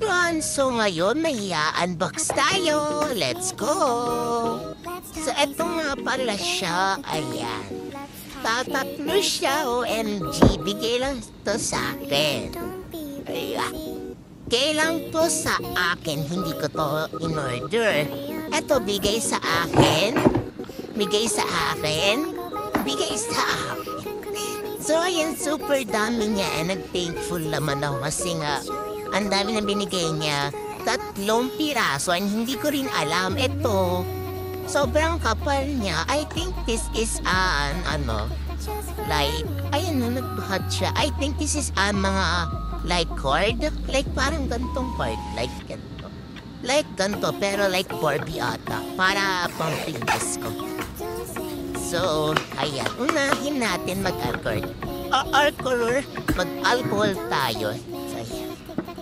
everyone! So ngayon may unbox tayo. Let's go! So eto nga pala siya. Ayan. Tatatlo siya. OMG. Bigay lang to sa akin. Ayan. Kailang to sa akin. Hindi ko to in-order. Eto bigay sa akin. Bigay sa akin. Bigay sa akin. So ayan, super dami niya. Nag-thankful naman ako kasi nga ang dami na binigay niya. 3 piraso. And hindi ko rin alam. Ito, sobrang kapal niya. I think this is like, ayan na, nagbuhat siya. I think this is mga, like, cord. Like, parang gantong cord. Like, ganito. Like, ganito. Pero like, Barbie ata. Para pang fingers ko. So, ayan. Unahin natin mag-alcohol. Mag-alcohol tayo. So, ayan.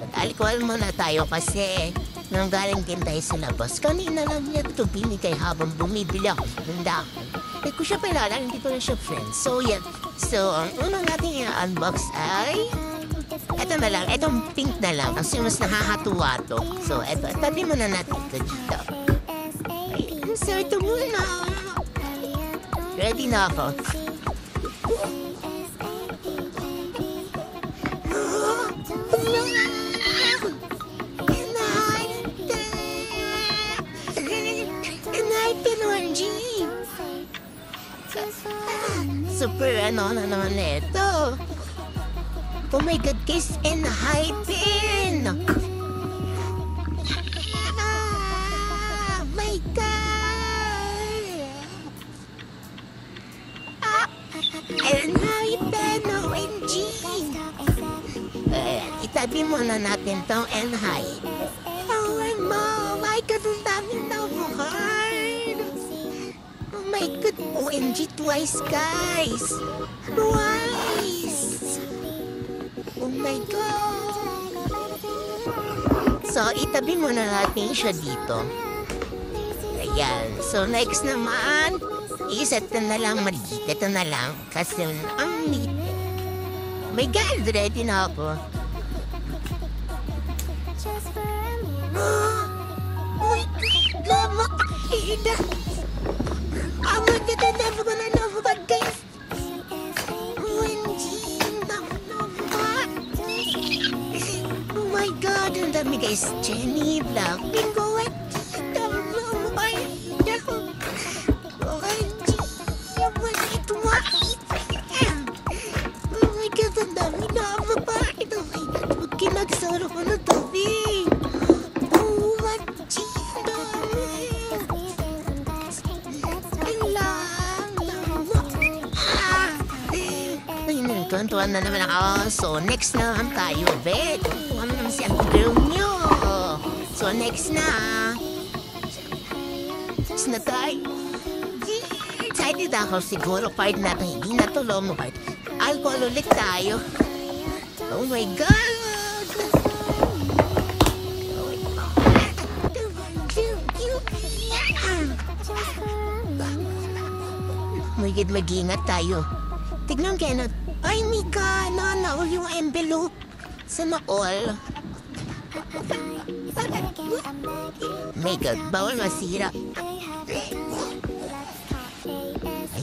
Mag-alcohol muna tayo kasi nanggaling din tayo sa labas. Kanina lang niya ito binigay habang bumibili ako. Handa ako. Eh, kung siya palala, hindi ko na siya friend. So, yan. So, ang unang natin i-unbox ay ito na lang. Itong pink na lang. Kasi mas nakakatuwa to. So, ito. Tabi muna natin ito dito. Ayan. So, ito muna. Ready na ako. Super ano na naman ito. Oh my God, kiss and hyping! Oh my God! And hyping, OMG! Itabi muna natin tong and hype. Oh my God, ang dami na hard! Oh my God, OMG, twice, guys! Twice! Oh my God! So, itabi muna natin siya dito. Ayan. So, next naman, is ito na lang maliit. Ito na lang. Kasi ang liit. Oh my God, ready na ako. Oh my God, lamakita! Oh my God, I never gonna know about this. OMG, oh my God, ang dami guys. Jenny, Blackpink, OMG, oh my God. OMG, ito white. Oh my God, ang dami na mabait. Oh my God, huwag kinagsaro ko ng tubig. OMG, dami. Tuwan-tuwan na naman ako. So, next na naman tayo, bet. Tuwan naman si ang girl nyo. So, next na. Next na tayo. Excited ako. Siguro part na ito. Hindi na ito long part. Alcohol ulit tayo. Oh my God! Oh my God, mag-ingat tayo. Tignan kayo na. Ay, Mika, naul yung envelope. Sana all. Mika, bawal masira.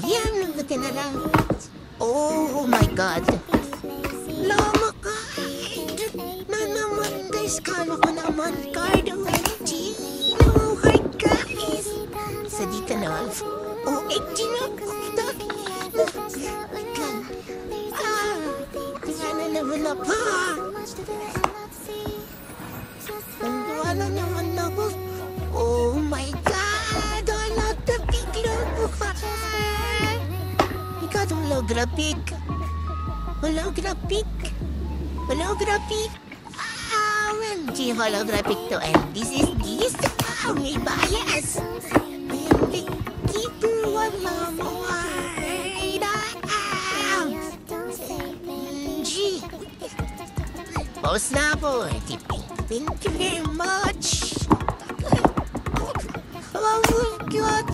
Ayan, nagutin na lang. Oh my God. Lama ka. Na naman, guys. Kala ko naman. Card, OMG. No, hard guys. Sa dito na. OMG na. Wala pa! Wala naman ako. Oh my God! Wala ka bigla mo pa! Ikaw itong holographic. Holographic. Holographic. OMG, holographic to. And this is this. May bias. Dito wala mo. Post na po. Thank you very much. Oh my God,